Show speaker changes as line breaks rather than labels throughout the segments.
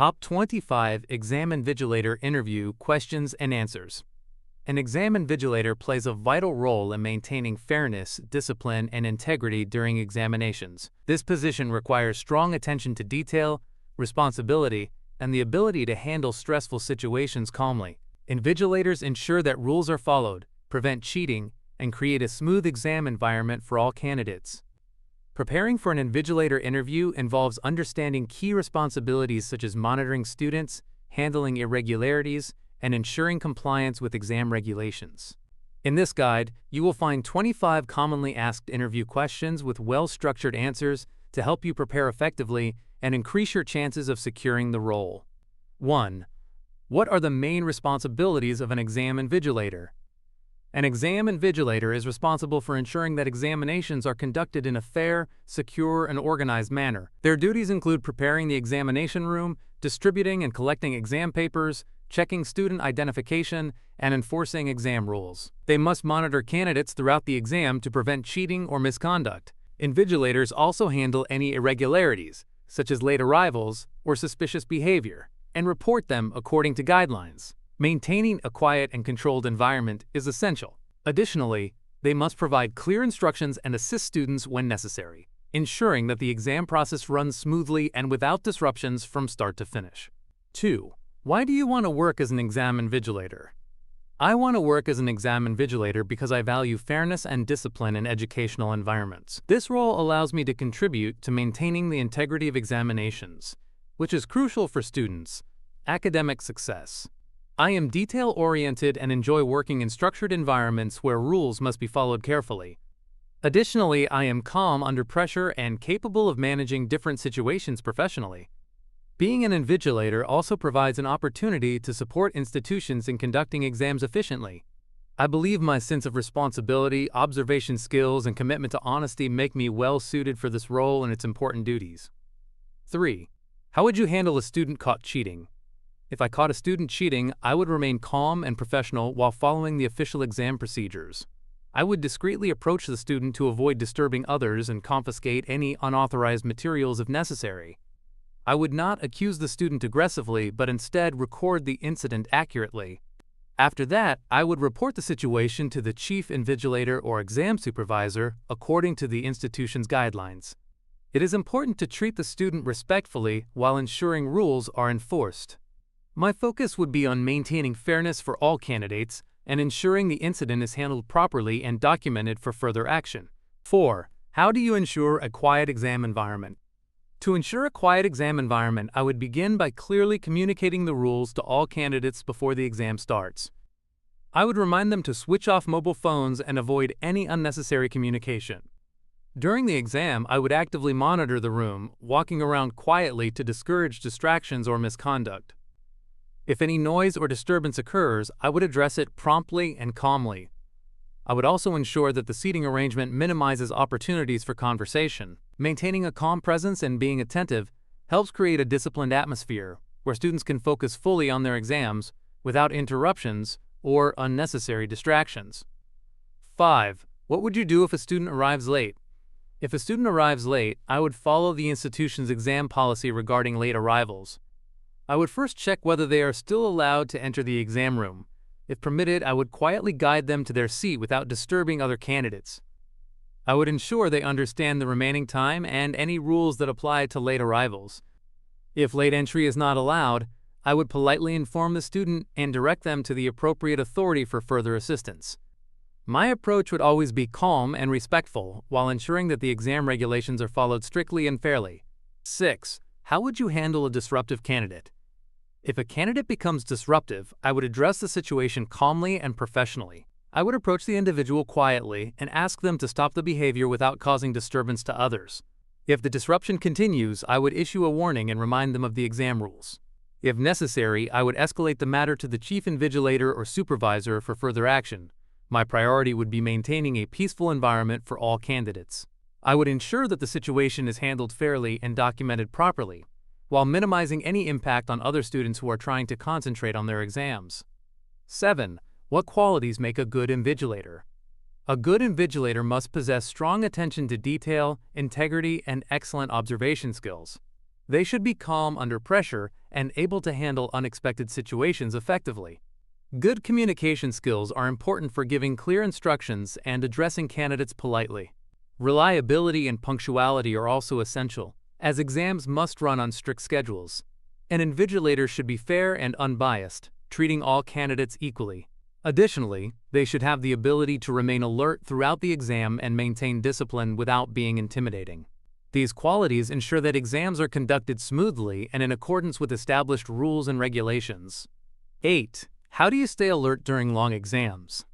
Top 25 Exam Invigilator Interview Questions and Answers. An exam invigilator plays a vital role in maintaining fairness, discipline, and integrity during examinations. This position requires strong attention to detail, responsibility, and the ability to handle stressful situations calmly. Invigilators ensure that rules are followed, prevent cheating, and create a smooth exam environment for all candidates. Preparing for an invigilator interview involves understanding key responsibilities such as monitoring students, handling irregularities, and ensuring compliance with exam regulations. In this guide, you will find 25 commonly asked interview questions with well-structured answers to help you prepare effectively and increase your chances of securing the role. 1. What are the main responsibilities of an exam invigilator? An exam invigilator is responsible for ensuring that examinations are conducted in a fair, secure, and organized manner. Their duties include preparing the examination room, distributing and collecting exam papers, checking student identification, and enforcing exam rules. They must monitor candidates throughout the exam to prevent cheating or misconduct. Invigilators also handle any irregularities, such as late arrivals or suspicious behavior, and report them according to guidelines. Maintaining a quiet and controlled environment is essential. Additionally, they must provide clear instructions and assist students when necessary, ensuring that the exam process runs smoothly and without disruptions from start to finish. 2. Why do you want to work as an exam invigilator? I want to work as an exam invigilator because I value fairness and discipline in educational environments. This role allows me to contribute to maintaining the integrity of examinations, which is crucial for students' academic success. I am detail-oriented and enjoy working in structured environments where rules must be followed carefully. Additionally, I am calm under pressure and capable of managing different situations professionally. Being an invigilator also provides an opportunity to support institutions in conducting exams efficiently. I believe my sense of responsibility, observation skills, and commitment to honesty make me well-suited for this role and its important duties. 3. How would you handle a student caught cheating? If I caught a student cheating, I would remain calm and professional while following the official exam procedures. I would discreetly approach the student to avoid disturbing others and confiscate any unauthorized materials if necessary. I would not accuse the student aggressively, but instead record the incident accurately. After that, I would report the situation to the chief invigilator or exam supervisor according to the institution's guidelines. It is important to treat the student respectfully while ensuring rules are enforced. My focus would be on maintaining fairness for all candidates and ensuring the incident is handled properly and documented for further action. 4. How do you ensure a quiet exam environment? To ensure a quiet exam environment, I would begin by clearly communicating the rules to all candidates before the exam starts. I would remind them to switch off mobile phones and avoid any unnecessary communication. During the exam, I would actively monitor the room, walking around quietly to discourage distractions or misconduct. If any noise or disturbance occurs, I would address it promptly and calmly. I would also ensure that the seating arrangement minimizes opportunities for conversation. Maintaining a calm presence and being attentive helps create a disciplined atmosphere where students can focus fully on their exams without interruptions or unnecessary distractions. 5. What would you do if a student arrives late? If a student arrives late, I would follow the institution's exam policy regarding late arrivals. I would first check whether they are still allowed to enter the exam room. If permitted, I would quietly guide them to their seat without disturbing other candidates. I would ensure they understand the remaining time and any rules that apply to late arrivals. If late entry is not allowed, I would politely inform the student and direct them to the appropriate authority for further assistance. My approach would always be calm and respectful while ensuring that the exam regulations are followed strictly and fairly. 6. How would you handle a disruptive candidate? If a candidate becomes disruptive, I would address the situation calmly and professionally. I would approach the individual quietly and ask them to stop the behavior without causing disturbance to others. If the disruption continues, I would issue a warning and remind them of the exam rules. If necessary, I would escalate the matter to the chief invigilator or supervisor for further action. My priority would be maintaining a peaceful environment for all candidates. I would ensure that the situation is handled fairly and documented properly, while minimizing any impact on other students who are trying to concentrate on their exams. 7. What qualities make a good invigilator? A good invigilator must possess strong attention to detail, integrity, and excellent observation skills. They should be calm under pressure and able to handle unexpected situations effectively. Good communication skills are important for giving clear instructions and addressing candidates politely. Reliability and punctuality are also essential, as exams must run on strict schedules. An invigilator should be fair and unbiased, treating all candidates equally. Additionally, they should have the ability to remain alert throughout the exam and maintain discipline without being intimidating. These qualities ensure that exams are conducted smoothly and in accordance with established rules and regulations. 8. How do you stay alert during long exams?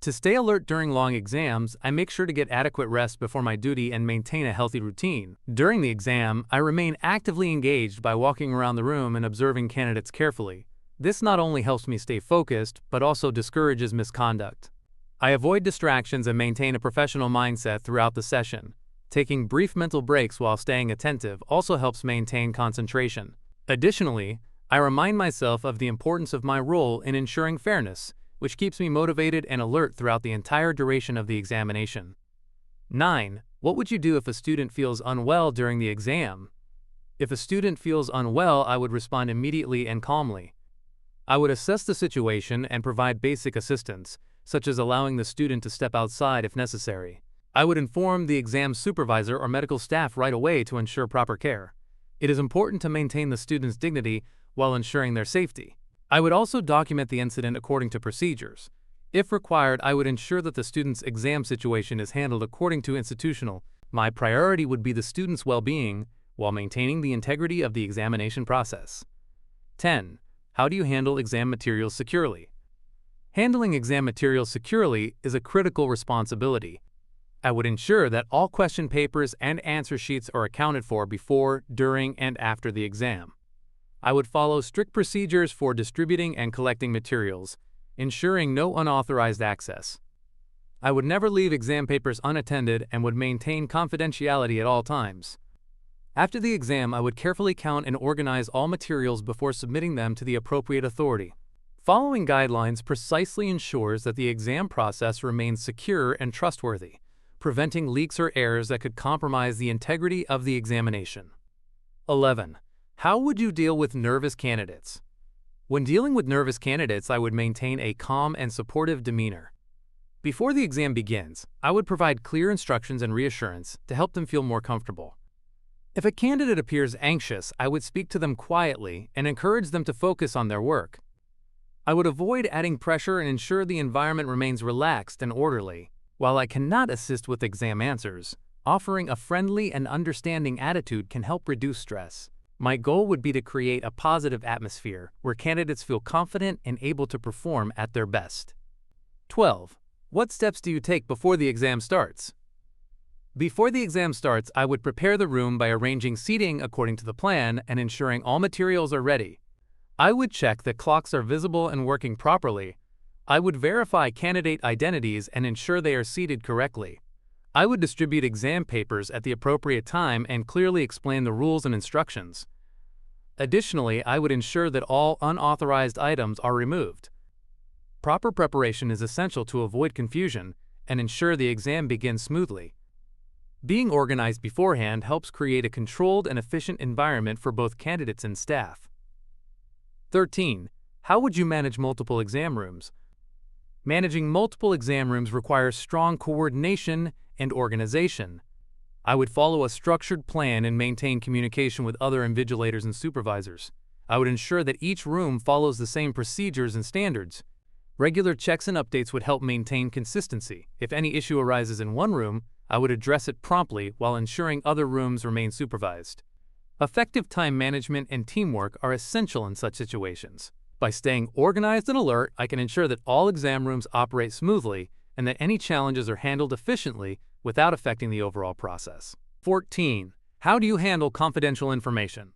To stay alert during long exams, I make sure to get adequate rest before my duty and maintain a healthy routine. During the exam, I remain actively engaged by walking around the room and observing candidates carefully. This not only helps me stay focused, but also discourages misconduct. I avoid distractions and maintain a professional mindset throughout the session. Taking brief mental breaks while staying attentive also helps maintain concentration. Additionally, I remind myself of the importance of my role in ensuring fairness, which keeps me motivated and alert throughout the entire duration of the examination. 9. What would you do if a student feels unwell during the exam? If a student feels unwell, I would respond immediately and calmly. I would assess the situation and provide basic assistance, such as allowing the student to step outside if necessary. I would inform the exam supervisor or medical staff right away to ensure proper care. It is important to maintain the student's dignity while ensuring their safety. I would also document the incident according to procedures. If required, I would ensure that the student's exam situation is handled according to institutional. My priority would be the student's well-being while maintaining the integrity of the examination process. 10. How do you handle exam materials securely? Handling exam materials securely is a critical responsibility. I would ensure that all question papers and answer sheets are accounted for before, during, and after the exam. I would follow strict procedures for distributing and collecting materials, ensuring no unauthorized access. I would never leave exam papers unattended and would maintain confidentiality at all times. After the exam, I would carefully count and organize all materials before submitting them to the appropriate authority. Following guidelines precisely ensures that the exam process remains secure and trustworthy, preventing leaks or errors that could compromise the integrity of the examination. 11. How would you deal with nervous candidates? When dealing with nervous candidates, I would maintain a calm and supportive demeanor. Before the exam begins, I would provide clear instructions and reassurance to help them feel more comfortable. If a candidate appears anxious, I would speak to them quietly and encourage them to focus on their work. I would avoid adding pressure and ensure the environment remains relaxed and orderly. While I cannot assist with exam answers, offering a friendly and understanding attitude can help reduce stress. My goal would be to create a positive atmosphere where candidates feel confident and able to perform at their best. 12. What steps do you take before the exam starts? Before the exam starts, I would prepare the room by arranging seating according to the plan and ensuring all materials are ready. I would check that clocks are visible and working properly. I would verify candidate identities and ensure they are seated correctly. I would distribute exam papers at the appropriate time and clearly explain the rules and instructions. Additionally, I would ensure that all unauthorized items are removed. Proper preparation is essential to avoid confusion and ensure the exam begins smoothly. Being organized beforehand helps create a controlled and efficient environment for both candidates and staff. 13. How would you manage multiple exam rooms? Managing multiple exam rooms requires strong coordination and organization. I would follow a structured plan and maintain communication with other invigilators and supervisors. I would ensure that each room follows the same procedures and standards. Regular checks and updates would help maintain consistency. If any issue arises in one room, I would address it promptly while ensuring other rooms remain supervised. Effective time management and teamwork are essential in such situations. By staying organized and alert, I can ensure that all exam rooms operate smoothly and that any challenges are handled efficiently without affecting the overall process. 14. How do you handle confidential information?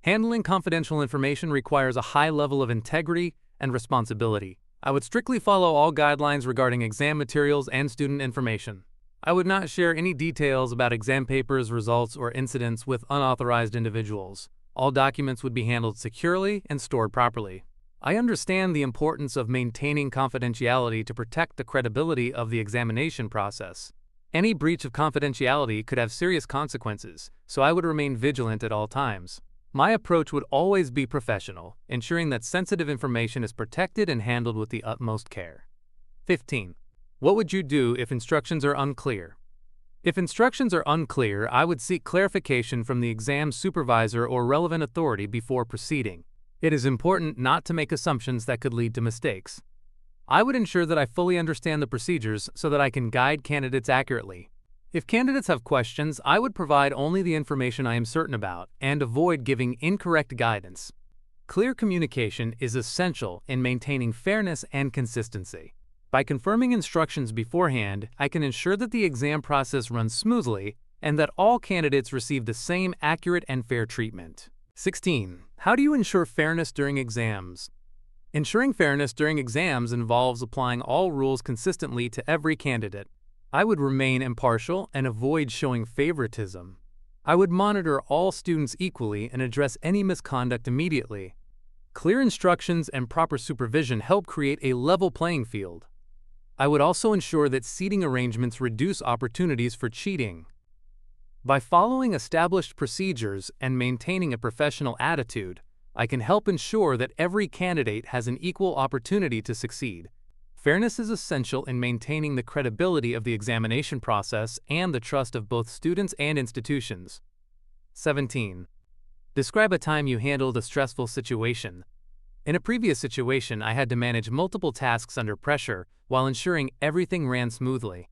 Handling confidential information requires a high level of integrity and responsibility. I would strictly follow all guidelines regarding exam materials and student information. I would not share any details about exam papers, results, or incidents with unauthorized individuals. All documents would be handled securely and stored properly. I understand the importance of maintaining confidentiality to protect the credibility of the examination process. Any breach of confidentiality could have serious consequences, so I would remain vigilant at all times. My approach would always be professional, ensuring that sensitive information is protected and handled with the utmost care. 15. What would you do if instructions are unclear? If instructions are unclear, I would seek clarification from the exam supervisor or relevant authority before proceeding. It is important not to make assumptions that could lead to mistakes. I would ensure that I fully understand the procedures so that I can guide candidates accurately. If candidates have questions, I would provide only the information I am certain about and avoid giving incorrect guidance. Clear communication is essential in maintaining fairness and consistency. By confirming instructions beforehand, I can ensure that the exam process runs smoothly and that all candidates receive the same accurate and fair treatment. 16. How do you ensure fairness during exams? Ensuring fairness during exams involves applying all rules consistently to every candidate. I would remain impartial and avoid showing favoritism. I would monitor all students equally and address any misconduct immediately. Clear instructions and proper supervision help create a level playing field. I would also ensure that seating arrangements reduce opportunities for cheating. By following established procedures and maintaining a professional attitude, I can help ensure that every candidate has an equal opportunity to succeed. Fairness is essential in maintaining the credibility of the examination process and the trust of both students and institutions. 17. Describe a time you handled a stressful situation. In a previous situation, I had to manage multiple tasks under pressure while ensuring everything ran smoothly.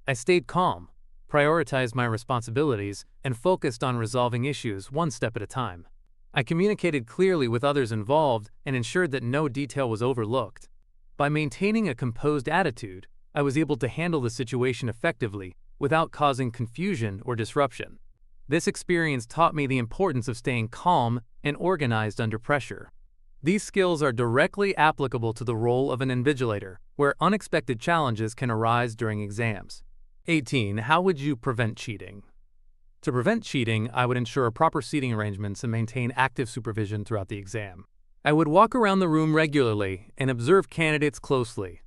I stayed calm, prioritized my responsibilities, and focused on resolving issues one step at a time. I communicated clearly with others involved and ensured that no detail was overlooked. By maintaining a composed attitude, I was able to handle the situation effectively without causing confusion or disruption. This experience taught me the importance of staying calm and organized under pressure. These skills are directly applicable to the role of an invigilator, where unexpected challenges can arise during exams. 18. How would you prevent cheating? To prevent cheating, I would ensure proper seating arrangements and maintain active supervision throughout the exam. I would walk around the room regularly and observe candidates closely.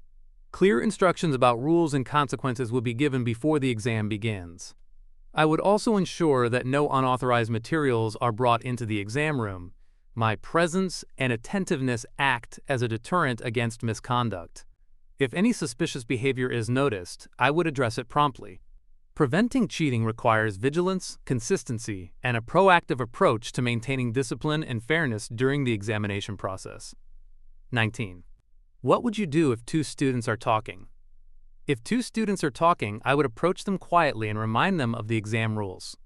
Clear instructions about rules and consequences would be given before the exam begins. I would also ensure that no unauthorized materials are brought into the exam room. My presence and attentiveness act as a deterrent against misconduct. If any suspicious behavior is noticed, I would address it promptly. Preventing cheating requires vigilance, consistency, and a proactive approach to maintaining discipline and fairness during the examination process. 19. What would you do if two students are talking? If two students are talking, I would approach them quietly and remind them of the exam rules.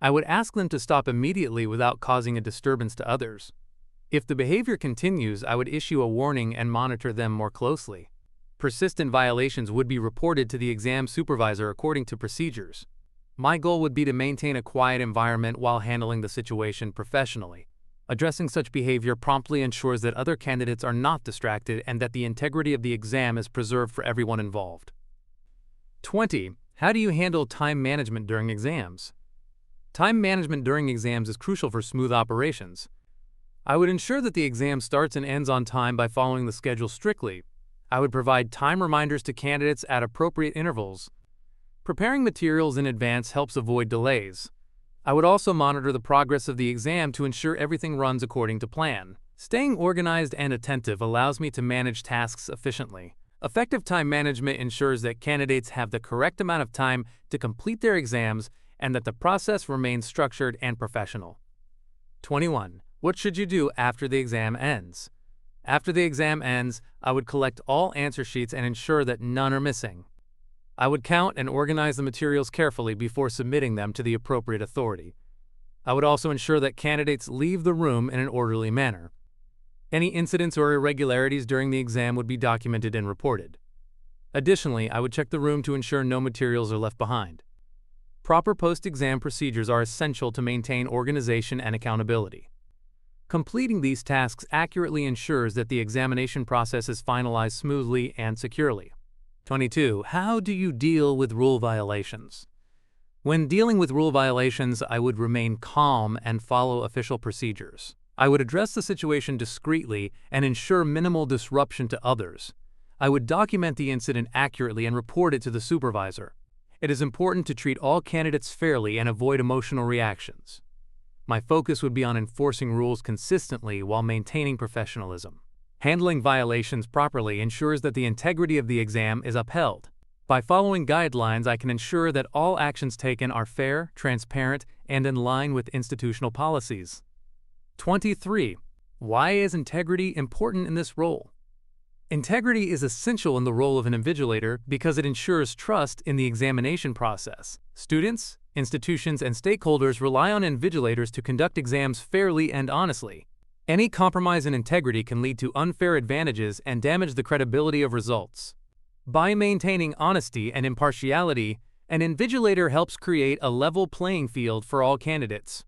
I would ask them to stop immediately without causing a disturbance to others. If the behavior continues, I would issue a warning and monitor them more closely. Persistent violations would be reported to the exam supervisor according to procedures. My goal would be to maintain a quiet environment while handling the situation professionally. Addressing such behavior promptly ensures that other candidates are not distracted and that the integrity of the exam is preserved for everyone involved. 20. How do you handle time management during exams? Time management during exams is crucial for smooth operations. I would ensure that the exam starts and ends on time by following the schedule strictly. I would provide time reminders to candidates at appropriate intervals. Preparing materials in advance helps avoid delays. I would also monitor the progress of the exam to ensure everything runs according to plan. Staying organized and attentive allows me to manage tasks efficiently. Effective time management ensures that candidates have the correct amount of time to complete their exams and that the process remains structured and professional. 21. What should you do after the exam ends? After the exam ends, I would collect all answer sheets and ensure that none are missing. I would count and organize the materials carefully before submitting them to the appropriate authority. I would also ensure that candidates leave the room in an orderly manner. Any incidents or irregularities during the exam would be documented and reported. Additionally, I would check the room to ensure no materials are left behind. Proper post-exam procedures are essential to maintain organization and accountability. Completing these tasks accurately ensures that the examination process is finalized smoothly and securely. 22. How do you deal with rule violations? When dealing with rule violations, I would remain calm and follow official procedures. I would address the situation discreetly and ensure minimal disruption to others. I would document the incident accurately and report it to the supervisor. It is important to treat all candidates fairly and avoid emotional reactions. My focus would be on enforcing rules consistently while maintaining professionalism. Handling violations properly ensures that the integrity of the exam is upheld. By following guidelines, I can ensure that all actions taken are fair, transparent, and in line with institutional policies. 23. Why is integrity important in this role? Integrity is essential in the role of an invigilator because it ensures trust in the examination process. Students, institutions, and stakeholders rely on invigilators to conduct exams fairly and honestly. Any compromise in integrity can lead to unfair advantages and damage the credibility of results. By maintaining honesty and impartiality, an invigilator helps create a level playing field for all candidates.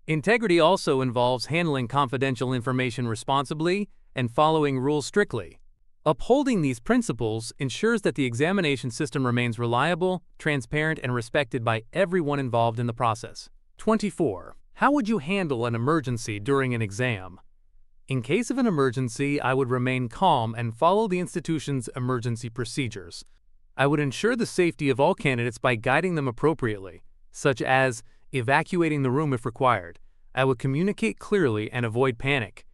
Integrity also involves handling confidential information responsibly and following rules strictly. Upholding these principles ensures that the examination system remains reliable, transparent, and respected by everyone involved in the process. 24. How would you handle an emergency during an exam? In case of an emergency, I would remain calm and follow the institution's emergency procedures. I would ensure the safety of all candidates by guiding them appropriately, such as evacuating the room if required. I would communicate clearly and avoid panic.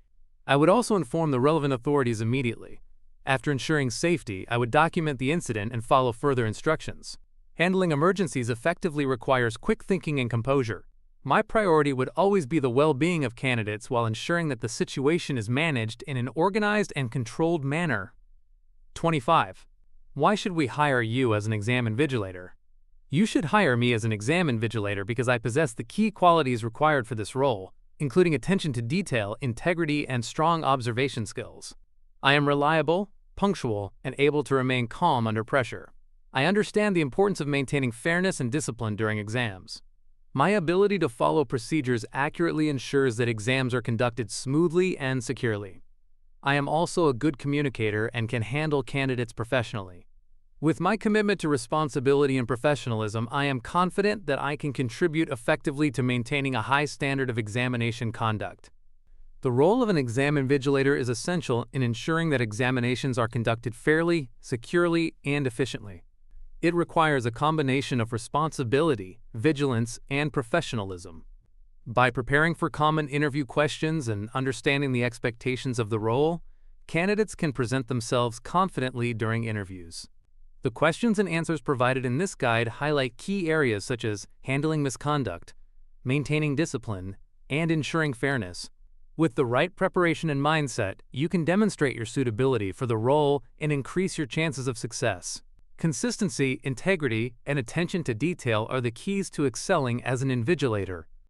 I would also inform the relevant authorities immediately. After ensuring safety, I would document the incident and follow further instructions. Handling emergencies effectively requires quick thinking and composure. My priority would always be the well-being of candidates while ensuring that the situation is managed in an organized and controlled manner. 25. Why should we hire you as an exam invigilator? You should hire me as an exam invigilator because I possess the key qualities required for this role, including attention to detail, integrity, and strong observation skills. I am reliable, punctual, and able to remain calm under pressure. I understand the importance of maintaining fairness and discipline during exams. My ability to follow procedures accurately ensures that exams are conducted smoothly and securely. I am also a good communicator and can handle candidates professionally. With my commitment to responsibility and professionalism, I am confident that I can contribute effectively to maintaining a high standard of examination conduct. The role of an exam invigilator is essential in ensuring that examinations are conducted fairly, securely, and efficiently. It requires a combination of responsibility, vigilance, and professionalism. By preparing for common interview questions and understanding the expectations of the role, candidates can present themselves confidently during interviews. The questions and answers provided in this guide highlight key areas such as handling misconduct, maintaining discipline, and ensuring fairness. With the right preparation and mindset, you can demonstrate your suitability for the role and increase your chances of success. Consistency, integrity, and attention to detail are the keys to excelling as an invigilator.